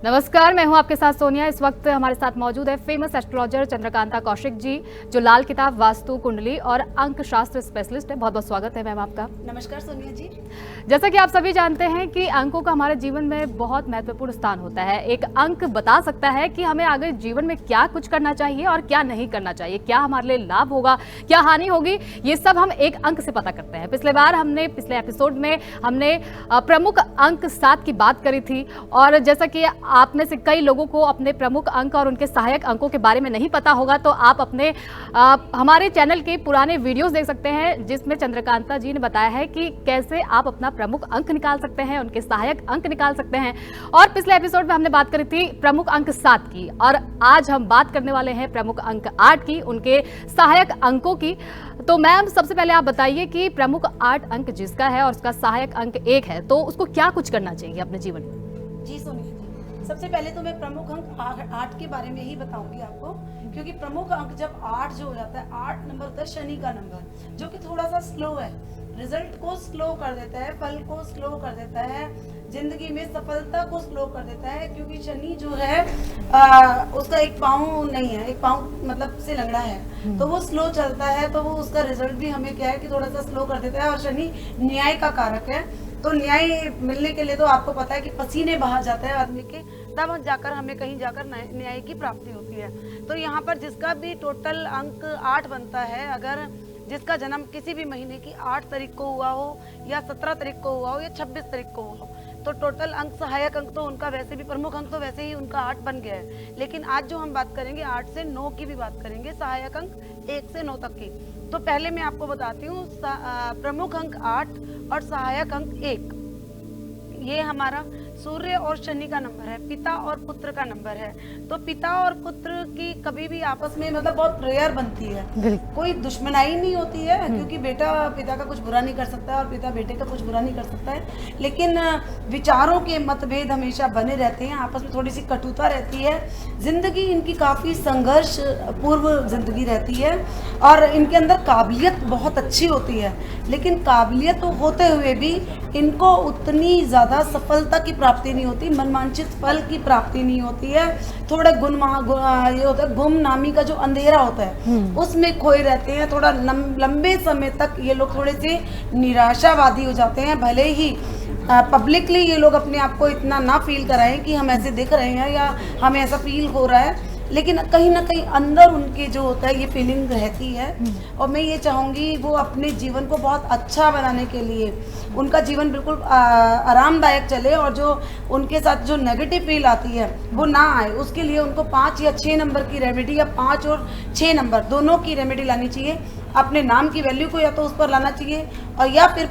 नमस्कार, मैं हूं आपके साथ सोनिया। इस वक्त हमारे साथ मौजूद है फेमस एस्ट्रोलॉजर चंद्रकांता कौशिक जी, जो लाल किताब, वास्तु, कुंडली और अंक शास्त्र स्पेशलिस्ट है। बहुत बहुत स्वागत है मैम आपका। नमस्कार सोनिया जी। जैसा कि आप सभी जानते हैं कि अंकों का हमारे जीवन में बहुत महत्वपूर्ण स्थान होता है। एक अंक बता सकता है कि हमें आगे जीवन में क्या कुछ करना चाहिए और क्या नहीं करना चाहिए, क्या हमारे लिए लाभ होगा, क्या हानि होगी, ये सब हम एक अंक से पता करते हैं। पिछले एपिसोड में हमने प्रमुख अंक 7 की बात करी थी, और जैसा कि आप में से कई लोगों को अपने प्रमुख अंक और उनके सहायक अंकों के बारे में नहीं पता होगा, तो आप हमारे चैनल के पुराने वीडियोस देख सकते हैं, जिसमें चंद्रकांता जी ने बताया है कि कैसे आप अपना प्रमुख अंक निकाल सकते हैं, उनके सहायक अंक निकाल सकते हैं। और पिछले एपिसोड में हमने बात करी थी प्रमुख अंक 7 की, और आज हम बात करने वाले हैं प्रमुख अंक 8 की, उनके सहायक अंकों की। तो मैम, सबसे पहले आप बताइए कि प्रमुख 8 अंक जिसका है और उसका सहायक अंक 1 है, तो उसको क्या कुछ करना चाहिए अपने जीवन में? जी सोनिया जी, सबसे पहले तो मैं प्रमुख अंक 8 के बारे में ही बताऊंगी आपको, क्योंकि प्रमुख अंक जब 8 जो हो जाता है, 8 नंबर होता है शनि का नंबर, जो कि थोड़ा सा स्लो है, रिजल्ट को स्लो कर देता है, फल को स्लो कर देता है, जिंदगी में सफलता को स्लो कर देता है। क्योंकि शनि जो है उसका एक पाँव नहीं है, एक पाँव मतलब से लंगड़ा है, तो वो स्लो चलता है, तो वो उसका रिजल्ट भी हमें क्या है कि थोड़ा सा स्लो कर देता है। और शनि न्याय का कारक है, तो न्याय मिलने के लिए तो आपको पता है कि पसीने बहा जाता है आदमी के, तब जाकर हमें कहीं जाकर न्याय की प्राप्ति होती है। तो यहाँ पर जिसका भी टोटल अंक 8 बनता है, अगर जिसका जन्म किसी भी महीने की 8 तारीख को हुआ हो, या 17 तारीख को हुआ हो, या 26 तारीख को हुआ हो, तो टोटल अंक, सहायक अंक तो उनका वैसे भी, प्रमुख अंक तो वैसे ही उनका 8 बन गया है। लेकिन आज जो हम बात करेंगे 8 से 9 की भी बात करेंगे, सहायक अंक 1 से 9 तक की। तो पहले मैं आपको बताती हूँ प्रमुख अंक 8 और सहायक अंक 1, ये हमारा सूर्य और शनि का नंबर है, पिता और पुत्र का नंबर है। तो पिता और पुत्र की कभी भी आपस में मतलब बहुत रेयर बनती है, कोई दुश्मनाई नहीं होती है, क्योंकि बेटा पिता का कुछ बुरा नहीं कर सकता है और पिता बेटे का कुछ बुरा नहीं कर सकता है। लेकिन विचारों के मतभेद हमेशा बने रहते हैं, आपस में थोड़ी सी कटुता रहती है। जिंदगी इनकी काफ़ी संघर्ष पूर्व जिंदगी रहती है, और इनके अंदर काबिलियत बहुत अच्छी होती है, लेकिन काबिलियत होते हुए भी इनको उतनी ज़्यादा सफलता की प्राप्ति नहीं होती, मनमांचित फल की प्राप्ति नहीं होती है। थोड़ा ये होता है, गुमनामी का जो अंधेरा होता है उसमें खोए रहते हैं। थोड़ा लंबे समय तक ये लोग थोड़े से निराशावादी हो जाते हैं, भले ही पब्लिकली ये लोग अपने आप को इतना ना फील कराएं कि हम ऐसे दिख रहे हैं या हमें ऐसा फील हो रहा है, लेकिन कहीं ना कहीं अंदर उनके जो होता है ये फीलिंग रहती है। और मैं ये चाहूँगी वो अपने जीवन को बहुत अच्छा बनाने के लिए, उनका जीवन बिल्कुल आरामदायक चले, और जो उनके साथ जो नेगेटिव फील आती है वो ना आए, उसके लिए उनको 5 या 6 नंबर की रेमेडी, या 5 और 6 नंबर दोनों की रेमेडी लानी चाहिए। अपने नाम की वैल्यू को या तो उस पर लाना चाहिए, और या फिर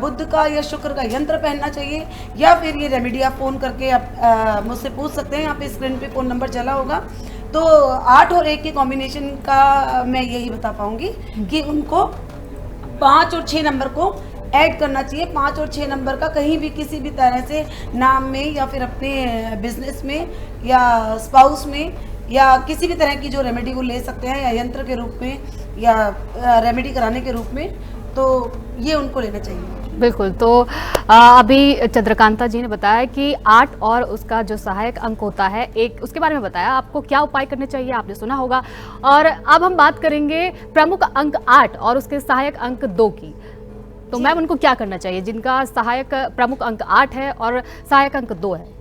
बुध का या शुक्र का यंत्र पहनना चाहिए, या फिर ये रेमेडी आप फ़ोन करके आप मुझसे पूछ सकते हैं। यहाँ पे स्क्रीन पे फ़ोन नंबर चला होगा। तो 8 और 1 के कॉम्बिनेशन का मैं यही बता पाऊँगी कि उनको 5 और 6 नंबर को ऐड करना चाहिए। 5 और 6 नंबर का कहीं भी किसी भी तरह से नाम में, या फिर अपने बिजनेस में, या स्पाउस में, या किसी भी तरह की जो रेमेडी वो ले सकते हैं, या यंत्र के रूप में, या रेमेडी कराने के रूप में, तो ये उनको लेना चाहिए। बिल्कुल। तो अभी चंद्रकांता जी ने बताया कि 8 और उसका जो सहायक अंक होता है 1, उसके बारे में बताया आपको क्या उपाय करने चाहिए, आपने सुना होगा। और अब हम बात करेंगे प्रमुख अंक 8 और उसके सहायक अंक 2 की। तो मैम, उनको क्या करना चाहिए जिनका सहायक प्रमुख अंक 8 है और सहायक अंक 2 है?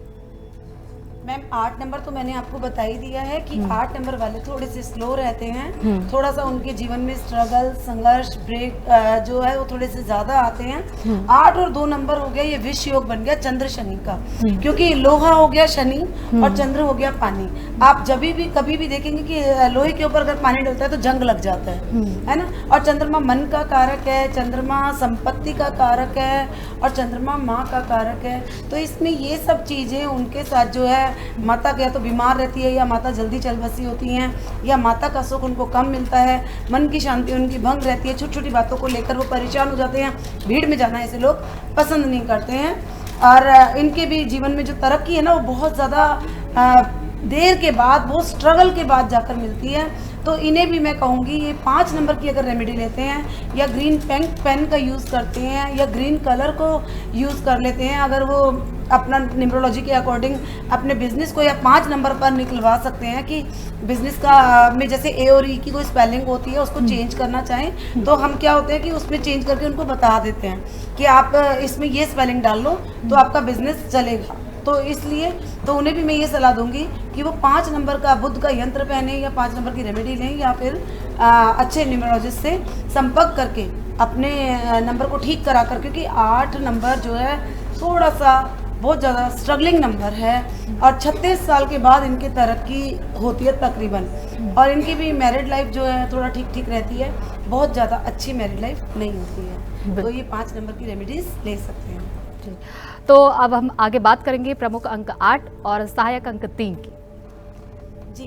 मैम 8 नंबर तो मैंने आपको बता ही दिया है कि 8 नंबर वाले थोड़े से स्लो रहते हैं, थोड़ा सा उनके जीवन में स्ट्रगल, संघर्ष, ब्रेक जो है वो थोड़े से ज्यादा आते हैं। 8 और 2 नंबर हो गया, ये विष योग बन गया चंद्र शनि का, क्योंकि लोहा हो गया शनि और चंद्र हो गया पानी। आप जब भी कभी भी देखेंगे कि लोहे के ऊपर अगर पानी डलता है तो जंग लग जाता है ना। और चंद्रमा मन का कारक है, चंद्रमा संपत्ति का कारक है, और चंद्रमा माँ का कारक है। तो इसमें ये सब चीजें उनके साथ जो है, माता या तो बीमार रहती है, या माता जल्दी चल बसी होती हैं, या माता का सुख उनको कम मिलता है, मन की शांति उनकी भंग रहती है, छोटी छोटी बातों को लेकर वो परेशान हो जाते हैं। भीड़ में जाना ऐसे लोग पसंद नहीं करते हैं, और इनके भी जीवन में जो तरक्की है ना, वो बहुत ज़्यादा देर के बाद, वो स्ट्रगल के बाद जाकर मिलती है। तो इन्हें भी मैं कहूँगी, ये 5 नंबर की अगर रेमेडी लेते हैं, या ग्रीन पेन का यूज़ करते हैं, या ग्रीन कलर को यूज़ कर लेते हैं, अगर वो अपना न्यूमरोलॉजी के अकॉर्डिंग अपने बिजनेस को या 5 नंबर पर निकलवा सकते हैं कि बिजनेस का में जैसे ए और ई की कोई स्पेलिंग होती है उसको चेंज करना चाहें तो हम क्या होते हैं कि उसमें चेंज करके उनको बता देते हैं कि आप इसमें ये स्पेलिंग डाल लो तो आपका बिजनेस चलेगा। तो इसलिए तो उन्हें भी मैं ये सलाह दूंगी कि वो 5 नंबर का बुध का यंत्र पहने या 5 नंबर की रेमेडी लें या फिर अच्छे न्यूमरोलॉजिस्ट से संपर्क करके अपने नंबर को ठीक करा कर, क्योंकि 8 नंबर जो है थोड़ा सा बहुत ज़्यादा स्ट्रगलिंग नंबर है और 36 साल के बाद इनकी तरक्की होती है तकरीबन, और इनकी भी मैरिड लाइफ जो है थोड़ा ठीक ठीक रहती है, बहुत ज़्यादा अच्छी मैरिड लाइफ नहीं होती है। तो ये 5 नंबर की रेमेडीज ले सकते हैं। तो अब हम आगे बात करेंगे प्रमुख अंक 8 और सहायक अंक 3 की। जी,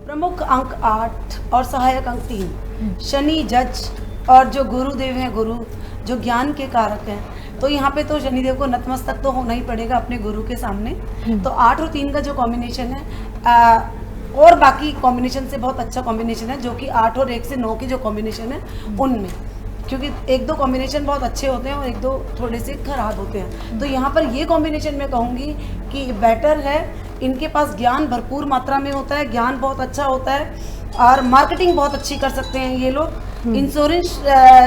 प्रमुख अंक 8 और सहायक अंक 3 शनि जज और जो गुरुदेव हैं, गुरु जो ज्ञान के कारक हैं, तो यहाँ पे तो शनिदेव को नतमस्तक तो होना ही पड़ेगा अपने गुरु के सामने। तो 8 और 3 का जो कॉम्बिनेशन है और बाकी कॉम्बिनेशन से बहुत अच्छा कॉम्बिनेशन है, जो कि 8 और 1 से 9 की जो कॉम्बिनेशन है उनमें, क्योंकि 1-2 कॉम्बिनेशन बहुत अच्छे होते हैं और 1-2 थोड़े से खराब होते हैं। तो यहाँ पर ये कॉम्बिनेशन मैं कहूँगी कि बेटर है। इनके पास ज्ञान भरपूर मात्रा में होता है, ज्ञान बहुत अच्छा होता है और मार्केटिंग बहुत अच्छी कर सकते हैं ये लोग। इंश्योरेंस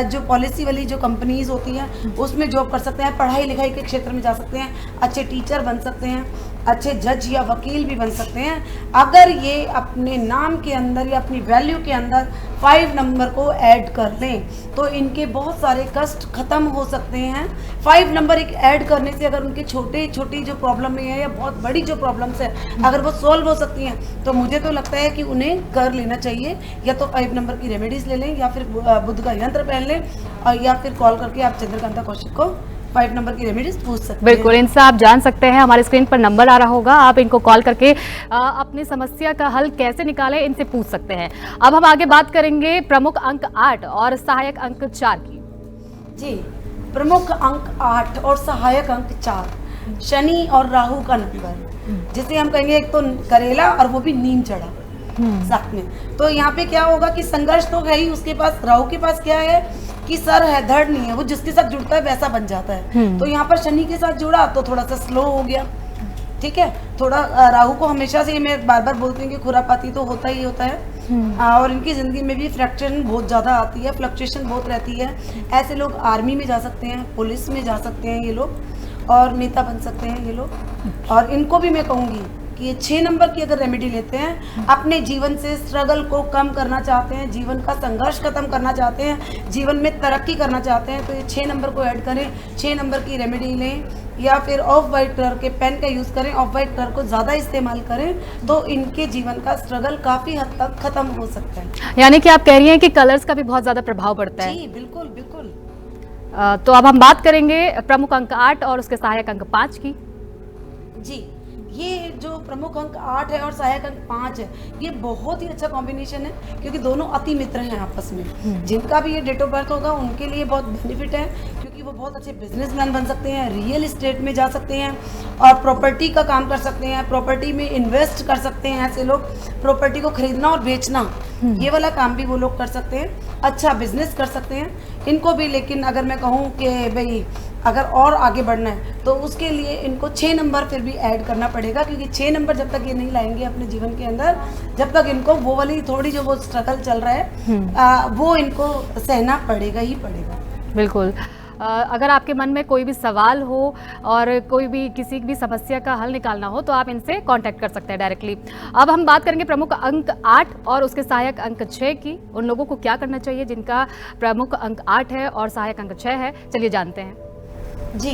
जो पॉलिसी वाली जो कंपनीज होती हैं उसमें जॉब कर सकते हैं, पढ़ाई लिखाई के क्षेत्र में जा सकते हैं, अच्छे टीचर बन सकते हैं, अच्छे जज या वकील भी बन सकते हैं अगर ये अपने नाम के अंदर या अपनी वैल्यू के अंदर 5 नंबर को ऐड कर लें, तो इनके बहुत सारे कष्ट खत्म हो सकते हैं। 5 नंबर एक ऐड करने से अगर उनके छोटी जो प्रॉब्लम में है या बहुत बड़ी जो प्रॉब्लम्स है अगर वो सॉल्व हो सकती हैं, तो मुझे तो लगता है कि उन्हें कर लेना चाहिए। या तो 5 नंबर की रेमेडीज ले लें या फिर बुध का यंत्र पहन लें और या फिर कॉल करके आप चंद्रकांता कौशिक को 5 नंबर की रेमेडीज पूछ सकते हैं। बिल्कुल, इनसे आप जान सकते हैं, हमारे स्क्रीन पर नंबर आ रहा होगा, आप इनको कॉल करके अपनी समस्या का हल कैसे निकालें इनसे पूछ सकते हैं। अब हम आगे बात करेंगे प्रमुख अंक 8 और सहायक अंक 4 की। जी, प्रमुख अंक 8 और सहायक अंक 4 शनि और राहु का नंबर, जिसे हम कहेंगे एक तो करेला और वो भी नीम चढ़ा साथ में। तो यहाँ पे क्या होगा कि संघर्ष तो है ही, उसके पास राहु के पास क्या है कि सर है, धड़ नहीं है, वो जिसके साथ जुड़ता है वैसा बन जाता है। तो यहाँ पर शनि के साथ जुड़ा तो थोड़ा सा स्लो हो गया, ठीक है। थोड़ा राहु को हमेशा से मैं बार बार बोलती हूँ कि खुरापाती तो होता ही होता है और इनकी ज़िंदगी में भी फ्रैक्चरिंग बहुत ज़्यादा आती है, फ्लक्चुएशन बहुत रहती है। ऐसे लोग आर्मी में जा सकते हैं, पुलिस में जा सकते हैं ये लोग और नेता बन सकते हैं ये लोग। और इनको भी मैं कहूँगी कि ये 6 नंबर की अगर रेमेडी लेते हैं, अपने जीवन से स्ट्रगल को कम करना चाहते हैं, जीवन का संघर्ष खत्म करना चाहते हैं, जीवन में तरक्की करना चाहते हैं, तो ये 6 नंबर को ऐड करें, 6 नंबर की रेमेडी लें या फिर ऑफ वाइट कलर के पेन का यूज़ करें, ऑफ वाइट कलर को ज़्यादा इस्तेमाल करें, तो इनके जीवन का स्ट्रगल काफ़ी हद तक खत्म हो सकता है। यानी कि आप कह रही हैं कि कलर्स का भी बहुत ज़्यादा प्रभाव पड़ता है। जी बिल्कुल बिल्कुल। तो अब हम बात करेंगे प्रमुख अंक 8 और उसके सहायक अंक 5 की। जी, ये जो प्रमुख अंक 8 है और सहायक अंक 5 है, ये बहुत ही अच्छा कॉम्बिनेशन है, क्योंकि दोनों अति मित्र हैं आपस में। जिनका भी ये डेट ऑफ बर्थ होगा उनके लिए बहुत बेनिफिट है, क्योंकि वो बहुत अच्छे बिजनेसमैन बन सकते हैं, रियल इस्टेट में जा सकते हैं और प्रॉपर्टी का काम कर सकते हैं, प्रॉपर्टी में इन्वेस्ट कर सकते हैं। ऐसे लोग प्रॉपर्टी को खरीदना और बेचना, ये वाला काम भी वो लोग कर सकते हैं, अच्छा बिजनेस कर सकते हैं इनको भी। लेकिन अगर मैं कहूँ कि भाई अगर और आगे बढ़ना है तो उसके लिए इनको 6 नंबर फिर भी ऐड करना पड़ेगा, क्योंकि 6 नंबर जब तक ये नहीं लाएंगे अपने जीवन के अंदर, जब तक इनको वो वाली थोड़ी जो वो स्ट्रगल चल रहा है वो इनको सहना पड़ेगा ही पड़ेगा। बिल्कुल। अगर आपके मन में कोई भी सवाल हो और कोई भी किसी भी समस्या का हल निकालना हो तो आप इनसे कांटेक्ट कर सकते हैं डायरेक्टली। अब हम बात करेंगे प्रमुख अंक 8 और उसके सहायक अंक 6 की। उन लोगों को क्या करना चाहिए जिनका प्रमुख अंक 8 है और सहायक अंक 6 है, चलिए जानते हैं। जी,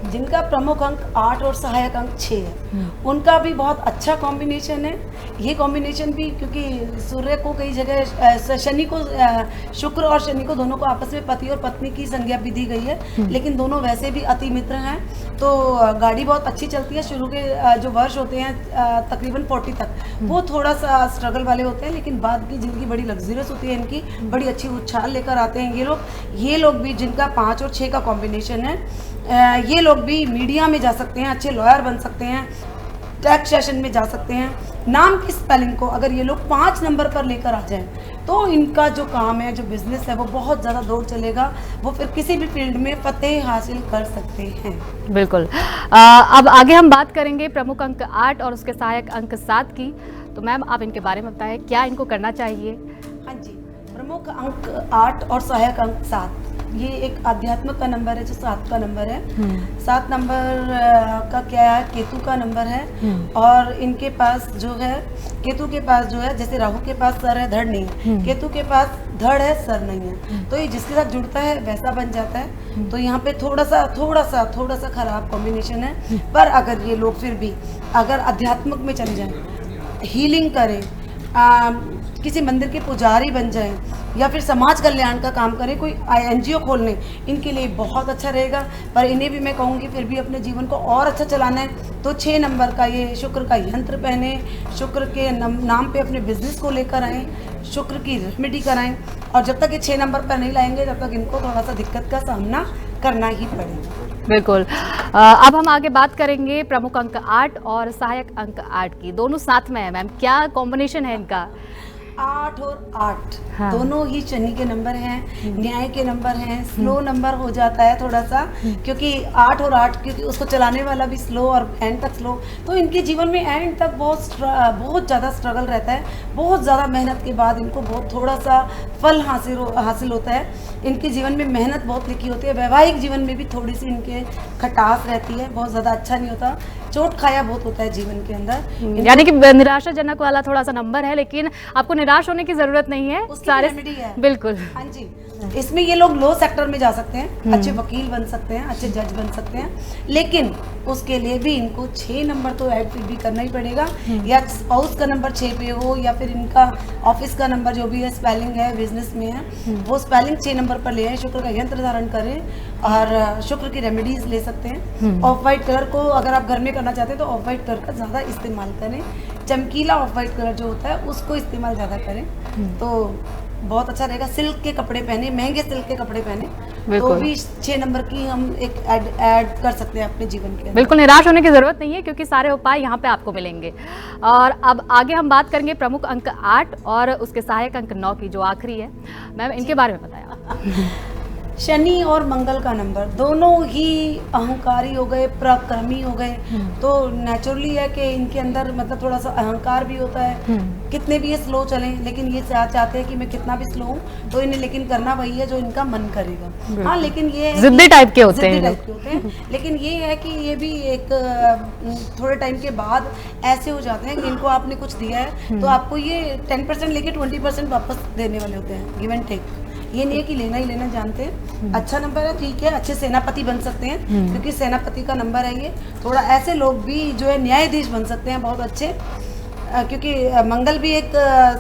जिनका प्रमुख अंक 8 और सहायक अंक 6 है, उनका भी बहुत अच्छा कॉम्बिनेशन है। ये कॉम्बिनेशन भी क्योंकि सूर्य को कई जगह शनि को शुक्र और शनि को दोनों को आपस में पति और पत्नी की संज्ञा भी दी गई है, लेकिन दोनों वैसे भी अति मित्र हैं। तो गाड़ी बहुत अच्छी चलती है। शुरू के जो वर्ष होते हैं तकरीबन 40 तक वो थोड़ा सा स्ट्रगल वाले होते हैं, लेकिन बाद की जिंदगी बड़ी लग्जरियस होती है इनकी, बड़ी अच्छी उछाल लेकर आते हैं ये लोग भी जिनका 5 और 6 का कॉम्बिनेशन है, ये लोग भी मीडिया में जा सकते हैं, अच्छे लॉयर बन सकते हैं, टैक्स सेशन में जा सकते हैं, नाम की स्पेलिंग को अगर ये लोग 5 नंबर पर लेकर आ जाएं तो इनका जो काम है, जो बिजनेस है, वो बहुत ज़्यादा दौड़ चलेगा। वो फिर किसी भी फील्ड में फतेह हासिल कर सकते हैं। बिल्कुल। अब आगे हम बात करेंगे प्रमुख अंक 8 और उसके सहायक अंक 7 की। तो मैम आप इनके बारे में बताएं, क्या इनको करना चाहिए? हाँ जी, प्रमुख अंक 8 और सहायक अंक 7, ये एक आध्यात्म का नंबर है जो 7 का नंबर है। 7 नंबर का क्या है, केतु का नंबर है। और इनके पास जो है, केतु के पास जो है, जैसे राहु के पास सर है, धड़ नहीं है, केतु के पास धड़ है, सर नहीं है, तो ये जिसके साथ जुड़ता है वैसा बन जाता है। तो यहाँ पे थोड़ा सा खराब कॉम्बिनेशन है। पर अगर ये लोग फिर भी अगर आध्यात्मिक में चले जाएं, हीलिंग करें, किसी मंदिर के पुजारी बन जाएं या फिर समाज कल्याण का काम करें, कोई NGO खोल लें, इनके लिए बहुत अच्छा रहेगा। पर इन्हें भी मैं कहूँगी फिर भी अपने जीवन को और अच्छा चलाना है तो 6 नंबर का ये शुक्र का यंत्र पहने, शुक्र के नाम पे अपने बिजनेस को लेकर आएँ, शुक्र की रेमेडी कराएं। और जब तक ये 6 नंबर पर नहीं लाएंगे तब तक इनको थोड़ा सा दिक्कत का सामना करना ही पड़ेगा। बिल्कुल। अब हम आगे बात करेंगे प्रमुख अंक 8 और सहायक अंक 8 की। दोनों साथ में है मैम, क्या कॉम्बिनेशन है इनका? 8 और 8 हाँ। दोनों ही शनि के नंबर हैं, न्याय के नंबर हैं। स्लो नंबर हो जाता है थोड़ा सा, क्योंकि 8 और 8 क्योंकि उसको चलाने वाला भी स्लो और एंड तक स्लो, तो इनके जीवन में एंड तक बहुत ज़्यादा स्ट्रगल रहता है। बहुत ज़्यादा मेहनत के बाद इनको बहुत थोड़ा सा फल हासिल होता है। इनके जीवन में मेहनत बहुत लिखी होती है। वैवाहिक जीवन में भी थोड़ी सी इनके खटास रहती है, बहुत ज़्यादा अच्छा नहीं होता, चोट खाया बहुत होता है जीवन के अंदर। यानी कि निराशाजनक वाला थोड़ा सा नंबर है, लेकिन आपको निराश होने की जरूरत नहीं है, सारे है। बिल्कुल। हाँ जी, इसमें ये लोग लो सेक्टर में जा सकते हैं, अच्छे वकील बन सकते हैं, अच्छे जज बन सकते हैं, लेकिन उसके लिए भी इनको 6 नंबर तो ऐड फिर भी करना ही पड़ेगा। या स्पाउस का नंबर 6 पे हो या फिर इनका ऑफिस का नंबर जो भी है, स्पेलिंग है, बिजनेस में है, वो स्पेलिंग 6 नंबर पर ले आए, शुक्र का यंत्र धारण करें और शुक्र की रेमेडीज ले सकते हैं। ऑफ वाइट कलर को अगर आप घर में करना चाहते हैं तो ऑफ वाइट कलर का ज़्यादा इस्तेमाल करें। चमकीला ऑफ वाइट कलर जो होता है उसको इस्तेमाल ज़्यादा करें तो बहुत अच्छा रहेगा। सिल्क के कपड़े पहने, महंगे सिल्क के कपड़े पहने, तो भी 6 नंबर की हम एक ऐड कर सकते हैं अपने जीवन के। बिल्कुल निराश होने की जरूरत नहीं है, क्योंकि सारे उपाय यहाँ पे आपको मिलेंगे। और अब आगे हम बात करेंगे प्रमुख अंक 8 और उसके सहायक अंक 9 की, जो आखिरी है। मैम इनके बारे में बताया। शनि और मंगल का नंबर दोनों ही अहंकारी हो गए, पराक्रमी हो गए, तो नेचुरली है कि इनके अंदर मतलब थोड़ा सा अहंकार भी होता है। कितने भी ये स्लो चलें, लेकिन ये चाहते हैं कि मैं कितना भी स्लो हूँ तो इन्हें लेकिन करना वही है जो इनका मन करेगा। हाँ, लेकिन ये जिद्दी टाइप के होते हैं, लेकिन ये है कि ये भी एक थोड़े टाइम के बाद ऐसे हो जाते हैं कि इनको आपने कुछ दिया है तो आपको ये 10% लेके 20% वापस देने वाले होते हैं, गिव एंड टेक। ये नहीं है कि लेना ही लेना जानते हैं। अच्छा नंबर है, ठीक है, अच्छे सेनापति बन सकते हैं, क्योंकि सेनापति का नंबर है ये। थोड़ा ऐसे लोग भी जो है न्यायाधीश बन सकते हैं बहुत अच्छे, क्योंकि मंगल भी एक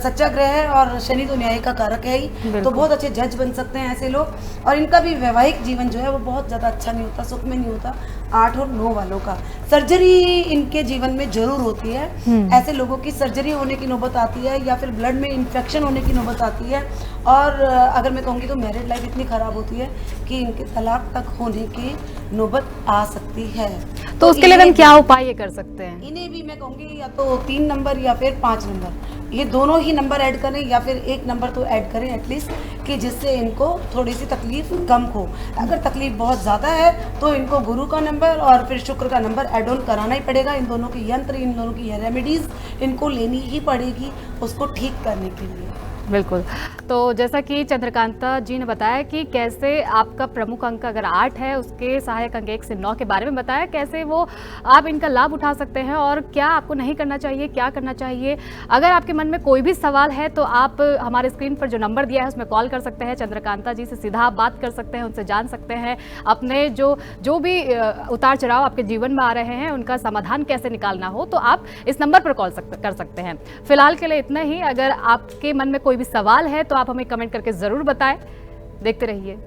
सच्चा ग्रह है और शनि तो न्याय का कारक है ही, तो बहुत अच्छे जज बन सकते हैं ऐसे लोग। और इनका भी वैवाहिक जीवन जो है वो बहुत ज़्यादा अच्छा नहीं होता, सुख में नहीं होता। 8 और 9 वालों का सर्जरी इनके जीवन में जरूर होती है। ऐसे लोगों की सर्जरी होने की नौबत आती है या फिर ब्लड में इन्फेक्शन होने की नौबत आती है। और अगर मैं कहूँगी तो मैरिड लाइफ इतनी ख़राब होती है कि इनके तलाक तक होने की नौबत आ सकती है। तो उसके लिए हम क्या उपाय ये कर सकते हैं? इन्हें भी मैं कहूँगी या तो 3 नंबर या फिर 5 नंबर, ये दोनों ही नंबर ऐड करें या फिर एक नंबर तो ऐड करें एटलीस्ट, कि जिससे इनको थोड़ी सी तकलीफ कम हो। अगर तकलीफ बहुत ज़्यादा है तो इनको गुरु का नंबर और फिर शुक्र का नंबर ऐड ऑन कराना ही पड़ेगा। इन दोनों के यंत्र, इन दोनों की रेमेडीज इनको लेनी ही पड़ेगी उसको ठीक करने के लिए। बिल्कुल। तो जैसा कि चंद्रकांता जी ने बताया कि कैसे आपका प्रमुख अंक अगर 8 है, उसके सहायक अंक 1 से 9 के बारे में बताया, कैसे वो आप इनका लाभ उठा सकते हैं और क्या आपको नहीं करना चाहिए, क्या करना चाहिए। अगर आपके मन में कोई भी सवाल है तो आप हमारे स्क्रीन पर जो नंबर दिया है उसमें कॉल कर सकते हैं, चंद्रकांता जी से सीधा आप बात कर सकते हैं, उनसे जान सकते हैं अपने जो भी उतार चढ़ाव आपके जीवन में आ रहे हैं उनका समाधान कैसे निकालना हो, तो आप इस नंबर पर कॉल कर सकते हैं। फिलहाल के लिए इतना ही। अगर आपके मन में कोई भी सवाल है तो आप हमें कमेंट करके ज़रूर बताएं। देखते रहिए।